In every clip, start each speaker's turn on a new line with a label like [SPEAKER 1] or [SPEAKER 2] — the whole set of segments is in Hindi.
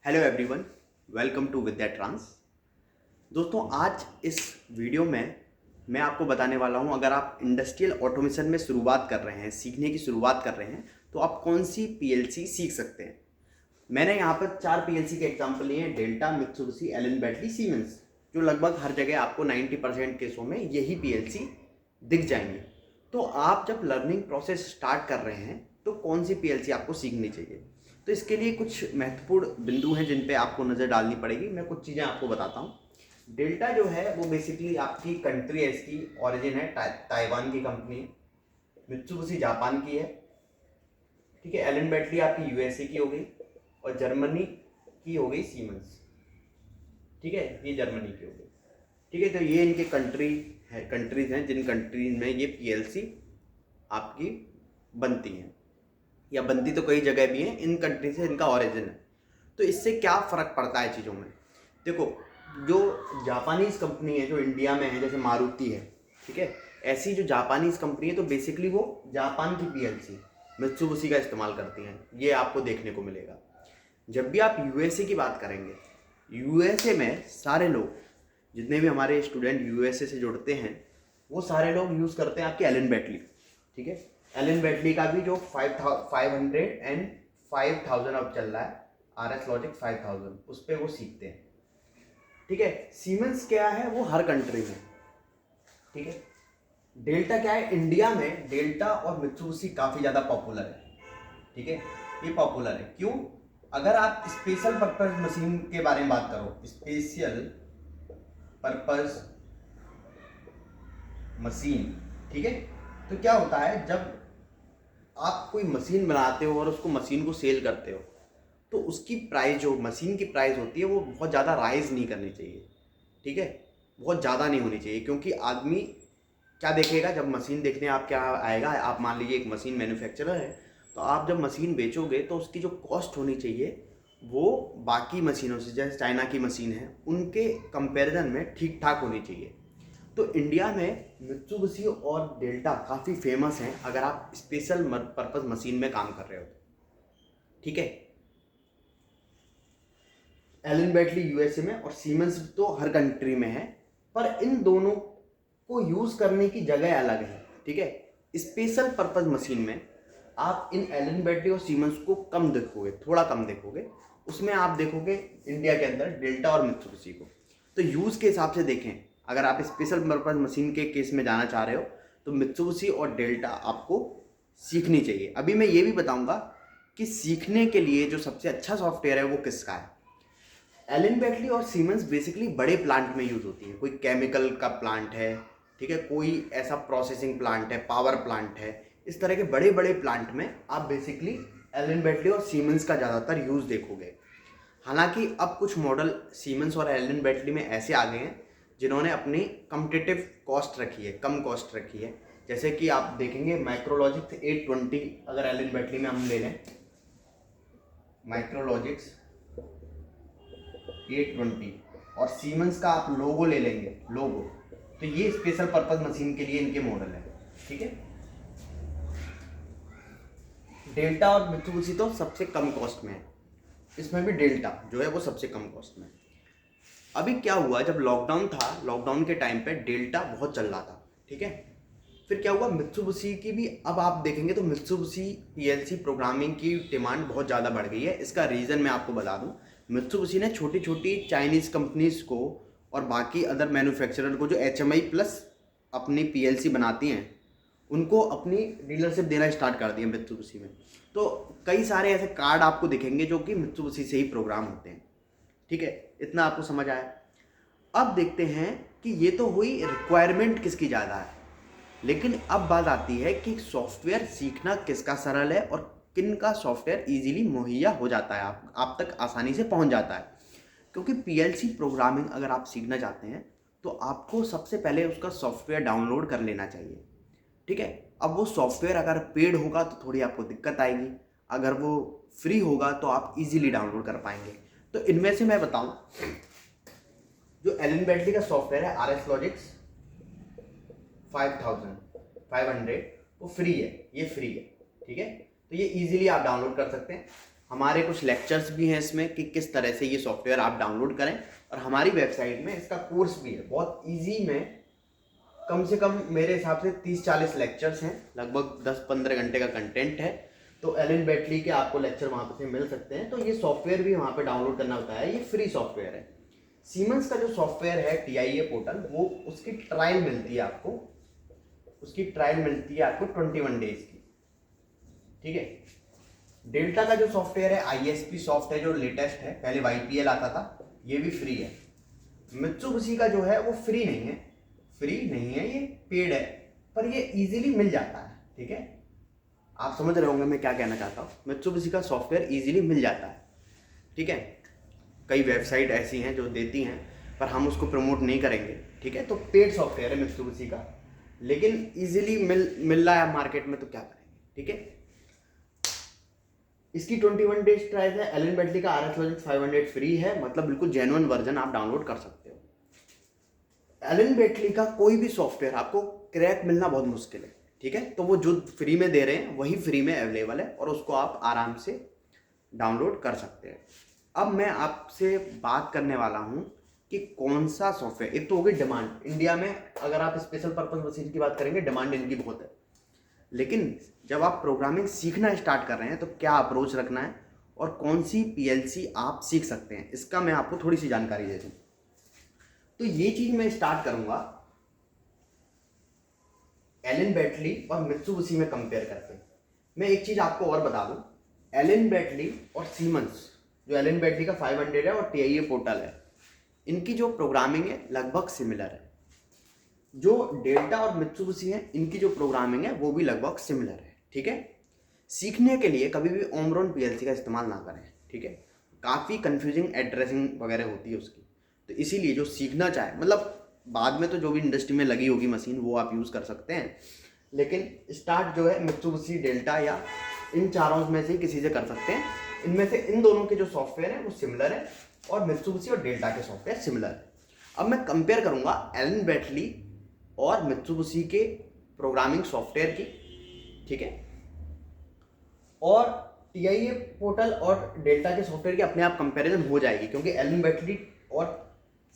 [SPEAKER 1] Hello everyone, welcome to Vidya trans. दोस्तों, आज इस वीडियो में मैं आपको बताने वाला हूं, अगर आप इंडस्ट्रियल ऑटोमेशन में शुरुआत कर रहे हैं, सीखने की शुरुआत कर रहे हैं, तो आप कौन सी पीएलसी सीख सकते हैं। मैंने यहाँ पर 4 पीएलसी के एग्जाम्पल लिए हैं: Delta, Mitsubishi, Allen Bradley, Siemens, जो लगभग हर जगह आपको 90% केसों में यही पीएलसी दिख जाएंगे। तो आप जब लर्निंग प्रोसेस स्टार्ट कर रहे हैं तो कौन सी पीएलसी आपको सीखनी चाहिए, तो इसके लिए कुछ महत्वपूर्ण बिंदु हैं जिन पे आपको नज़र डालनी पड़ेगी। मैं कुछ चीज़ें आपको बताता हूँ। डेल्टा जो है वो बेसिकली आपकी कंट्री है, इसकी ओरिजिन है ताइवान की कंपनी है। मित्सुबिशी जापान की है, ठीक है। एलन बैटली आपकी यूएसए की हो गई, और जर्मनी की हो गई सीमेंस, ठीक है, ये जर्मनी की हो गई, ठीक है। तो ये इनके कंट्रीज हैं जिन कंट्रीज में ये पीएलसी आपकी बनती हैं, या बनती तो कई जगह भी है, इन कंट्री से इनका ओरिजिन है। तो इससे क्या फ़र्क पड़ता है चीज़ों में? देखो, जो जापानीज़ कंपनी है जो इंडिया में है, जैसे मारुति है, ठीक है, ऐसी जो जापानीज़ कंपनी है तो बेसिकली वो जापान की पीएलसी मित्सुबिशी का इस्तेमाल करती हैं, ये आपको देखने को मिलेगा। जब भी आप यूएसए की बात करेंगे, यूएसए में सारे लोग, जितने भी हमारे स्टूडेंट यूएसए से जुड़ते हैं, वो सारे लोग यूज़ करते हैं आपकी एलन बैटली, ठीक है। एलन बैटली का भी जो 500 एंड 5000 अब चल रहा है, RS लॉजिक 5000, उस पर वो सीखते हैं, ठीक है। सीमेंस क्या है, वो हर कंट्री में, ठीक है। डेल्टा क्या है, इंडिया में डेल्टा और मित्सुबिशी काफ़ी ज़्यादा पॉपुलर है, ठीक है। ये पॉपुलर है क्यों? अगर आप स्पेशल पर्पज मशीन के बारे में बात करो, स्पेशल पर्पज मशीन, ठीक है, तो क्या होता है, जब आप कोई मशीन बनाते हो और उसको मशीन को सेल करते हो, तो उसकी प्राइस, जो मशीन की प्राइस होती है, वो बहुत ज़्यादा राइज नहीं करनी चाहिए, ठीक है, बहुत ज़्यादा नहीं होनी चाहिए। क्योंकि आदमी क्या देखेगा जब मशीन देखने आप क्या आएगा, आप मान लीजिए एक मशीन मैन्युफैक्चरर है, तो आप जब मशीन बेचोगे तो उसकी जो कॉस्ट होनी चाहिए वो बाकी मशीनों से, जैसे चाइना की मशीन है, उनके कंपैरिजन में ठीक ठाक होनी चाहिए। तो इंडिया में मित्सुबिशी और डेल्टा काफ़ी फेमस हैं अगर आप स्पेशल पर्पस मशीन में काम कर रहे हो, ठीक है। एलन बैटली यूएसए में और सीमेंस तो हर कंट्री में है, पर इन दोनों को यूज़ करने की जगह अलग है, ठीक है। स्पेशल पर्पस मशीन में आप इन एलन बैटली और सीमेंस को कम देखोगे, थोड़ा कम देखोगे, उसमें आप देखोगे इंडिया के अंदर डेल्टा और मित्सुबिशी को। तो यूज़ के हिसाब से देखें, अगर आप स्पेशल पर्पस मशीन के केस में जाना चाह रहे हो तो मित्सुबिशी और डेल्टा आपको सीखनी चाहिए। अभी मैं ये भी बताऊंगा कि सीखने के लिए जो सबसे अच्छा सॉफ्टवेयर है वो किसका है। एलन बैटली और सीमेंस बेसिकली बड़े प्लांट में यूज़ होती है, कोई केमिकल का प्लांट है, ठीक है, कोई ऐसा प्रोसेसिंग प्लांट है, पावर प्लांट है, इस तरह के बड़े बड़े प्लांट में आप बेसिकली एलन बैटली और सीमेंस का ज़्यादातर यूज़ देखोगे। हालांकि अब कुछ मॉडल सीमेंस और एलन बैटली में ऐसे आ गए हैं जिन्होंने अपनी कम्पिटिटिव कॉस्ट रखी है, कम कॉस्ट रखी है। जैसे कि आप देखेंगे माइक्रोलॉजिक्स 820, अगर एलन बैटली में हम ले लें माइक्रोलॉजिक्स 820 और सीमेंस का आप लोगो ले लेंगे, लोगो, तो ये स्पेशल पर्पस मशीन के लिए इनके मॉडल है, ठीक है। डेल्टा और मित्सुबिशी तो सबसे कम कॉस्ट में है, इसमें भी डेल्टा जो है वो सबसे कम कॉस्ट में है। अभी क्या हुआ, जब लॉकडाउन था, लॉकडाउन के टाइम पे डेल्टा बहुत चल रहा था, ठीक है। फिर क्या हुआ, मित्सुबिशी की भी अब आप देखेंगे तो मित्सुबिशी पीएलसी प्रोग्रामिंग की डिमांड बहुत ज़्यादा बढ़ गई है। इसका रीज़न मैं आपको बता दूं, मित्सुबिशी ने छोटी छोटी चाइनीज़ कंपनीज़ को और बाकी अदर मैन्युफैक्चरर को जो HMI प्लस अपनी पीएलसी बनाती हैं, उनको अपनी डीलरशिप देना स्टार्ट कर दिया मित्सुबिशी में। तो कई सारे ऐसे कार्ड आपको दिखेंगे जो कि मित्सुबिशी से ही प्रोग्राम होते हैं, ठीक है। इतना आपको समझ आया। अब देखते हैं कि ये तो हुई रिक्वायरमेंट किसकी ज़्यादा है, लेकिन अब बात आती है कि सॉफ्टवेयर सीखना किसका सरल है और किन का सॉफ्टवेयर इजीली मुहैया हो जाता है, आप तक आसानी से पहुंच जाता है। क्योंकि पीएलसी प्रोग्रामिंग अगर आप सीखना चाहते हैं तो आपको सबसे पहले उसका सॉफ्टवेयर डाउनलोड कर लेना चाहिए, ठीक है। अब वो सॉफ्टवेयर अगर पेड होगा तो थोड़ी आपको दिक्कत आएगी, अगर वो फ्री होगा तो आप इजीली डाउनलोड कर पाएंगे। तो इनमें से मैं बताऊं, जो एलन बैटली का सॉफ्टवेयर है RS लॉजिक्स 500 वो फ्री है, ये फ्री है, ठीक है। तो ये इजीली आप डाउनलोड कर सकते हैं। हमारे कुछ लेक्चर्स भी हैं इसमें कि किस तरह से ये सॉफ्टवेयर आप डाउनलोड करें, और हमारी वेबसाइट में इसका कोर्स भी है बहुत इजी में। कम से कम मेरे हिसाब से 30-40 लेक्चर्स हैं, लगभग 10-15 घंटे का कंटेंट है। तो एलन बैटली के आपको लेक्चर वहाँ पे से मिल सकते हैं। तो ये सॉफ्टवेयर भी वहाँ पे डाउनलोड करना होता है, ये फ्री सॉफ्टवेयर है। सीमेंस का जो सॉफ्टवेयर है TIA पोर्टल, वो उसकी ट्रायल मिलती है आपको, उसकी ट्रायल मिलती है आपको 21 डेज की, ठीक है। डेल्टा का जो सॉफ्टवेयर है ISP सॉफ्ट है, जो लेटेस्ट है, पहले YPL आता था, ये भी फ्री है। मित्सुबिशी का जो है वो फ्री नहीं है, ये पेड है, पर ये इजीली मिल जाता है, ठीक है। आप समझ रहे होंगे मैं क्या कहना चाहता हूँ। मित्सुबिशी का सॉफ्टवेयर इजीली मिल जाता है, ठीक है। कई वेबसाइट ऐसी हैं जो देती हैं, पर हम उसको प्रमोट नहीं करेंगे, ठीक है। तो पेड सॉफ्टवेयर है मित्सुबिशी का, लेकिन इजीली मिल रहा है मार्केट में, तो क्या करेंगे, ठीक है। इसकी 21 डेज ट्रायल है। एलन बैटली का RS Logic 500 फ्री है, मतलब बिल्कुल जेन्युइन वर्जन आप डाउनलोड कर सकते हो। एलन बैटली का कोई भी सॉफ्टवेयर आपको क्रैक मिलना बहुत मुश्किल है, ठीक है। तो वो जो फ्री में दे रहे हैं वही फ्री में अवेलेबल है, और उसको आप आराम से डाउनलोड कर सकते हैं। अब मैं आपसे बात करने वाला हूँ कि कौन सा सॉफ्टवेयर, एक तो होगी डिमांड। इंडिया में अगर आप स्पेशल पर्पज मशीन की बात करेंगे, डिमांड इनकी बहुत है, लेकिन जब आप प्रोग्रामिंग सीखना स्टार्ट कर रहे हैं तो क्या अप्रोच रखना है और कौन सी PLC आप सीख सकते हैं, इसका मैं आपको थोड़ी सी जानकारी दे दूं। तो ये चीज मैं स्टार्ट करूंगा एलन बैटली और मित्सुबिशी में कंपेयर करके। मैं एक चीज आपको और बता दूं, एलन बैटली और सीमेंस, जो एलन बैटली का 500 है और TIA पोर्टल है, इनकी जो प्रोग्रामिंग है लगभग सिमिलर है। जो डेल्टा और मित्सुबिशी है, इनकी जो प्रोग्रामिंग है वो भी लगभग सिमिलर है, ठीक है। सीखने के लिए कभी भी ओमरॉन PLC का इस्तेमाल ना करें, ठीक है। काफ़ी कंफ्यूजिंग एड्रेसिंग वगैरह होती है उसकी, तो इसीलिए जो सीखना चाहे, मतलब बाद में तो जो भी इंडस्ट्री में लगी होगी मशीन वो आप यूज़ कर सकते हैं, लेकिन स्टार्ट जो है मित्सुबिशी, डेल्टा या इन चारों में से किसी से कर सकते हैं। इनमें से इन दोनों के जो सॉफ्टवेयर है वो सिमिलर है, और मित्सुबिशी और डेल्टा के सॉफ्टवेयर सिमिलर है। अब मैं कंपेयर करूंगा एलन बैटली और मित्सुबिशी के प्रोग्रामिंग सॉफ्टवेयर की, ठीक है, और TIA पोर्टल और डेल्टा के सॉफ्टवेयर की अपने आप कंपैरिजन हो जाएगी, क्योंकि एलन बैटली और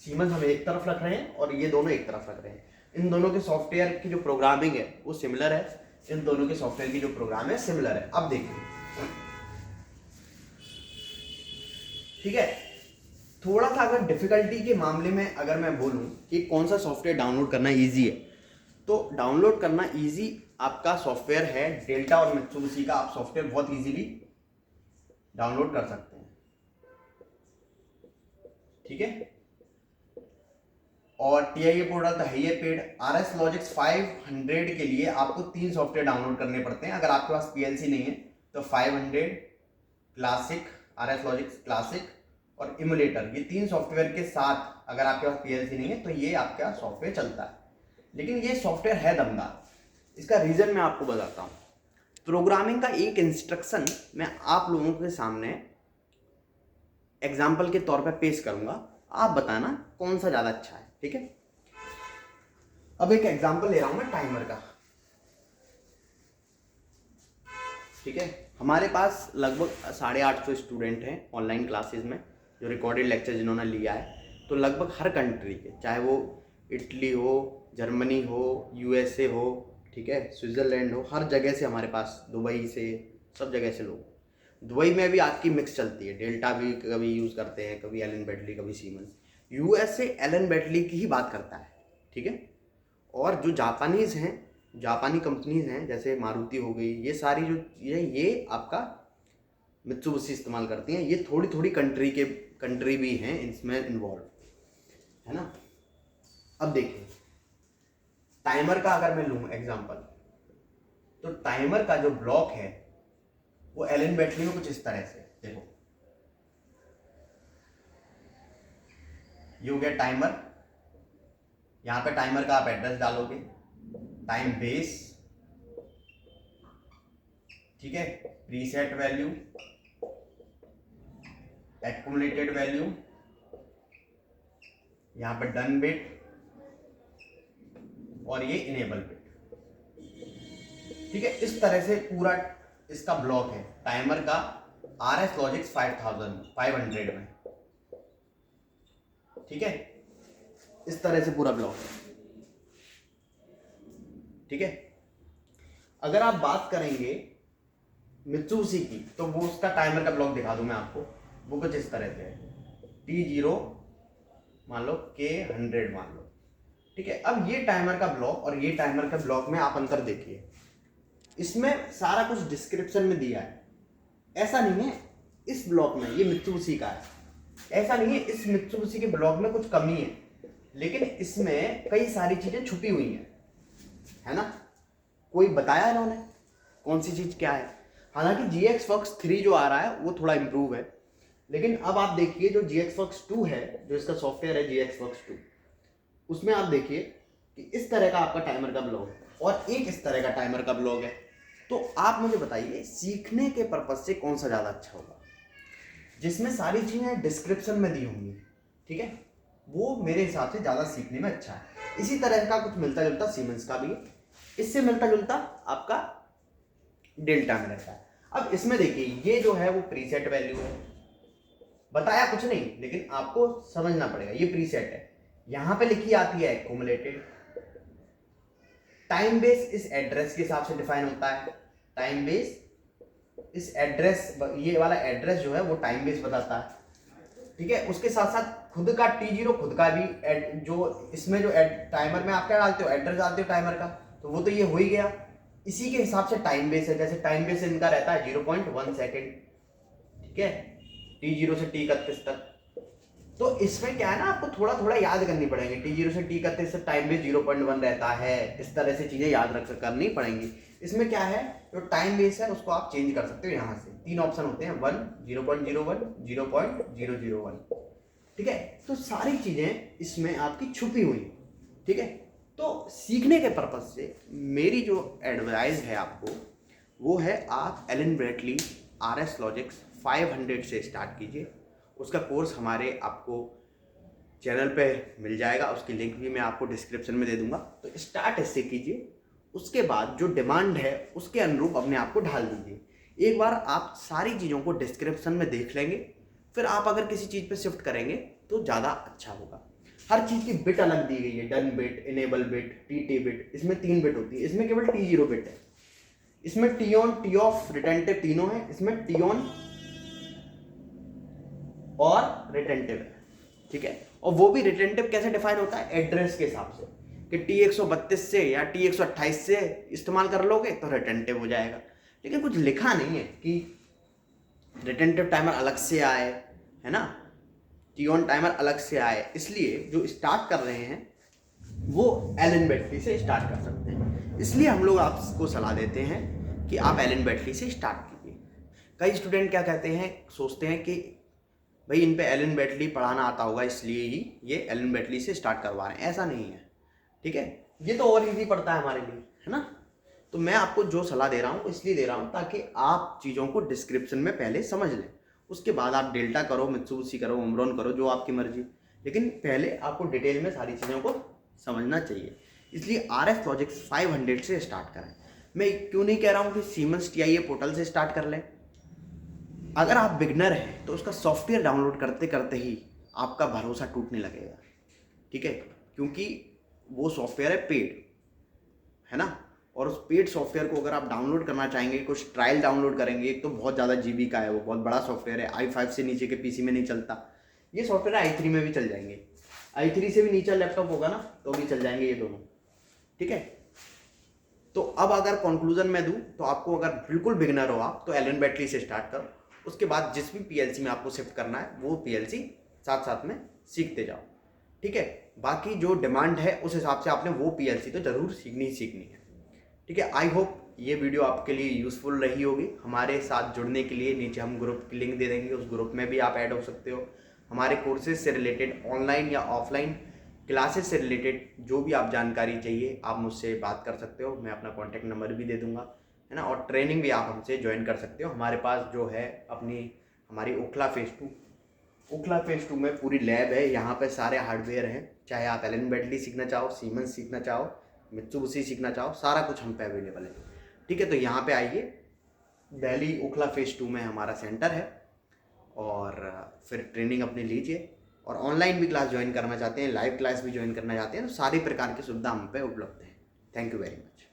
[SPEAKER 1] सीमेंस हम एक तरफ रख रहे हैं और ये दोनों एक तरफ रख रहे हैं। इन दोनों के सॉफ्टवेयर की जो प्रोग्रामिंग है वो सिमिलर है, इन दोनों के सॉफ्टवेयर की जो प्रोग्राम है सिमिलर है। अब देखिए, ठीक है, थोड़ा सा अगर डिफिकल्टी के मामले में अगर मैं बोलूं कि कौन सा सॉफ्टवेयर डाउनलोड करना इजी है, तो डाउनलोड करना इजी आपका सॉफ्टवेयर है डेल्टा और मित्सुबिशी का। आप सॉफ्टवेयर बहुत इजीली डाउनलोड कर सकते हैं, ठीक है। और TIA पोर्टल तो है ही पेड। RS Logic 500 के लिए आपको 3 सॉफ्टवेयर डाउनलोड करने पड़ते हैं। अगर आपके पास PLC नहीं है तो 500, क्लासिक, RS Logic क्लासिक और इमुलेटर, ये 3 सॉफ्टवेयर के साथ अगर आपके पास PLC नहीं है तो ये आपका सॉफ्टवेयर चलता है। लेकिन ये सॉफ्टवेयर है दमदार, इसका रीज़न मैं आपको बताता हूँ। प्रोग्रामिंग का एक इंस्ट्रक्शन मैं आप लोगों के सामने एग्जाम्पल के तौर पर पेश करूँगा, आप बताना कौन सा ज़्यादा अच्छा है, ठीक है। अब एक एग्जाम्पल ले रहा हूँ मैं टाइमर का, ठीक है। हमारे पास लगभग 850 स्टूडेंट हैं ऑनलाइन क्लासेस में, जो रिकॉर्डेड लेक्चर जिन्होंने लिया है। तो लगभग हर कंट्री के, चाहे वो इटली हो, जर्मनी हो, USA हो, ठीक है, स्विट्ज़रलैंड हो, हर जगह से हमारे पास, दुबई से, सब जगह से लोग। दुबई में भी आपकी मिक्स चलती है, डेल्टा भी कभी यूज़ करते हैं, कभी एलन बैटली, कभी सीमेंस। USA एलन बैटली की ही बात करता है, ठीक है। और जो जापानीज़ हैं, जापानी कंपनीज हैं, जैसे मारुति हो गई, ये सारी जो ये आपका मित्सुबिशी इस्तेमाल करती हैं। ये थोड़ी थोड़ी कंट्री भी हैं इसमें इन्वॉल्व, है ना। अब देखिए, टाइमर का अगर मैं लूँ एग्जांपल, तो टाइमर का जो ब्लॉक है वो एलन बैटली में कुछ इस तरह से, देखो, ये हो गया टाइमर। यहाँ पे टाइमर का आप एड्रेस डालोगे, टाइम बेस, ठीक है, प्रीसेट वैल्यू, एक्यूमुलेटेड वैल्यू, यहाँ पे डन बिट और ये इनेबल बिट, ठीक है। इस तरह से पूरा इसका ब्लॉक है टाइमर का। RS लॉजिक्स 500 में, ठीक है। इस तरह से पूरा ब्लॉक है, ठीक है। अगर आप बात करेंगे मित्सुबिशी की, तो वो उसका टाइमर का ब्लॉक दिखा दूं मैं आपको। वो कुछ इस तरह से है, T0 मान लो, K100 मान लो, ठीक है। अब ये टाइमर का ब्लॉक और ये टाइमर का ब्लॉक में आप अंतर देखिए, इसमें सारा कुछ डिस्क्रिप्शन में दिया है। ऐसा नहीं है इस ब्लॉक में ये मित्सुबिशी का है, ऐसा नहीं है इस मित्सुबिशी के ब्लॉक में कुछ कमी है, लेकिन इसमें कई सारी चीजें छुपी हुई हैं, है ना। कोई बताया इन्होंने कौन सी चीज क्या है। हालांकि GX Fox 3 जो आ रहा है वो थोड़ा इंप्रूव है, लेकिन अब आप देखिए जो GX Fox 2 है, जो इसका सॉफ्टवेयर है GX Fox 2, उसमें आप देखिए कि इस तरह का आपका टाइमर का ब्लॉग है और एक इस तरह का टाइमर का ब्लॉग है। तो आप मुझे बताइए सीखने के पर्पज से कौन सा ज़्यादा अच्छा होगा, जिसमें सारी चीज़ें डिस्क्रिप्शन में दी होंगी, ठीक है, वो मेरे हिसाब से ज़्यादा सीखने में अच्छा है। इसी तरह का कुछ मिलता जुलता सीमेंस का भी है, इससे मिलता जुलता आपका डेल्टा में रहता है। अब इसमें देखिए ये जो है वो प्रीसेट वैल्यू है, बताया कुछ नहीं, लेकिन आपको समझना पड़ेगा ये प्रीसेट है। यहां पे लिखी आती है एक्यूमुलेटेड। टाइम बेस इस एड्रेस के हिसाब से डिफाइन होता है। टाइम बेस इस एड्रेस, ये वाला एड्रेस जो है वो टाइम बेस बताता है, ठीक है। उसके साथ साथ खुद का T0 खुद का भी जो इसमें जो टाइमर में आप क्या डालते हो, एड्रेस डालते हो टाइमर का, तो वो तो ये हो ही गया। इसी के हिसाब से टाइम बेस है, जैसे टाइम बेस इनका रहता है 0.1 सेकेंड, ठीक है, T0 से T31 तक। तो इसमें क्या है ना, आपको थोड़ा थोड़ा याद करनी पड़ेंगे। T0 से T31 से टाइम बेस 0.1 रहता है, इस तरह से चीजें याद रख करनी पड़ेंगी। इसमें क्या है, जो टाइम बेस है उसको आप चेंज कर सकते हो। यहाँ से 3 ऑप्शन होते हैं, 1, 0.01, 0.001, ठीक है। तो सारी चीजें इसमें आपकी छुपी हुई, ठीक है। तो सीखने के पर्पज से मेरी जो एडवाइस है आपको वो है, आप एलन ब्रैडली RS लॉजिक्स 500 से स्टार्ट कीजिए। उसका कोर्स हमारे आपको चैनल पे मिल जाएगा, उसकी लिंक भी मैं आपको डिस्क्रिप्शन में दे दूंगा। तो स्टार्ट इससे कीजिए, उसके बाद जो डिमांड है उसके अनुरूप अपने आप को ढाल दीजिए। एक बार आप सारी चीज़ों को डिस्क्रिप्शन में देख लेंगे, फिर आप अगर किसी चीज़ पे शिफ्ट करेंगे तो ज़्यादा अच्छा होगा। हर चीज़ की बिट अलग दी गई है, done bit, enable bit, TT bit, इसमें 3 बिट होती है, इसमें केवल T0 बिट है। इसमें T on, T of, retentive तीनों है, इसमें टी ऑन और रिटेंटिव है, ठीक है। और वो भी रिटेंटिव कैसे डिफाइन होता है, एड्रेस के हिसाब से, कि T132 से या T128 से इस्तेमाल कर लोगे तो रिटेंटिव हो जाएगा। लेकिन कुछ लिखा नहीं है कि रिटेंटिव टाइमर अलग से आए, है ना, टी ऑन टाइमर अलग से आए। इसलिए जो स्टार्ट कर रहे हैं वो एलन बैटली से स्टार्ट कर सकते हैं। इसलिए हम लोग आपको सलाह देते हैं कि आप एलन बैटली से स्टार्ट कीजिए। कई स्टूडेंट क्या कहते हैं, सोचते हैं कि भाई इन पे एलन बैटली पढ़ाना आता होगा इसलिए ही ये एलन बैटली से स्टार्ट करवा रहे हैं। ऐसा नहीं है, ठीक है, ये तो और इजी पड़ता है हमारे लिए, है ना। तो मैं आपको जो सलाह दे रहा हूँ इसलिए दे रहा हूँ ताकि आप चीज़ों को डिस्क्रिप्शन में पहले समझ लें, उसके बाद आप डेल्टा करो, मित्सुबिशी करो, ओमरॉन करो, जो आपकी मर्जी, लेकिन पहले आपको डिटेल में सारी चीज़ों को समझना चाहिए। इसलिए RS लॉजिक्स 500 से स्टार्ट करें। मैं क्यों नहीं कह रहा हूँ कि सीमेंस TIA पोर्टल से स्टार्ट कर लें। अगर आप बिगनर हैं तो उसका सॉफ्टवेयर डाउनलोड करते करते ही आपका भरोसा टूटने लगेगा, ठीक है, क्योंकि वो सॉफ्टवेयर है पेड, है ना। और उस पेड सॉफ्टवेयर को अगर आप डाउनलोड करना चाहेंगे, कुछ ट्रायल डाउनलोड करेंगे, एक तो बहुत ज़्यादा GB का है, वो बहुत बड़ा सॉफ्टवेयर है, i5 से नीचे के PC में नहीं चलता। ये सॉफ्टवेयर i3 में भी चल जाएंगे, i3 से भी नीचा लैपटॉप होगा ना तो भी चल जाएंगे ये दोनों, ठीक है। तो अब अगर कंक्लूजन में दूं तो आपको, अगर बिल्कुल बिगिनर हो आप, तो एलन बैटली से स्टार्ट करो। उसके बाद जिस भी PLC में आपको शिफ्ट करना है वो PLC साथ साथ में सीखते जाओ, ठीक है। बाकी जो डिमांड है उस हिसाब से आपने वो PLC तो ज़रूर सीखनी ही सीखनी है, ठीक है। आई होप ये वीडियो आपके लिए यूज़फुल रही होगी। हमारे साथ जुड़ने के लिए नीचे हम ग्रुप की लिंक दे देंगे, उस ग्रुप में भी आप ऐड हो सकते हो। हमारे कोर्सेज से रिलेटेड, ऑनलाइन या ऑफलाइन क्लासेस से रिलेटेड जो भी आप जानकारी चाहिए आप मुझसे बात कर सकते हो, मैं अपना कॉन्टैक्ट नंबर भी दे दूंगा, है ना। और ट्रेनिंग भी आप हमसे ज्वाइन कर सकते हो। हमारे पास जो है हमारी ओखला फेज़ 2 में पूरी लैब है, यहाँ पे सारे हार्डवेयर हैं। चाहे आप एलन बैटली सीखना चाहो, सीमेंस सीखना चाहो, मित्सुबिशी सीखना चाहो, सारा कुछ हम पे अवेलेबल है, ठीक है। तो यहाँ पे आइए, दिल्ली ओखला फेज़ 2 में हमारा सेंटर है। और फिर ट्रेनिंग अपनी लीजिए, और ऑनलाइन भी क्लास ज्वाइन करना चाहते हैं, लाइव क्लास भी ज्वाइन करना चाहते हैं, तो सारी प्रकार की सुविधा हम पे उपलब्ध है। Thank you very much.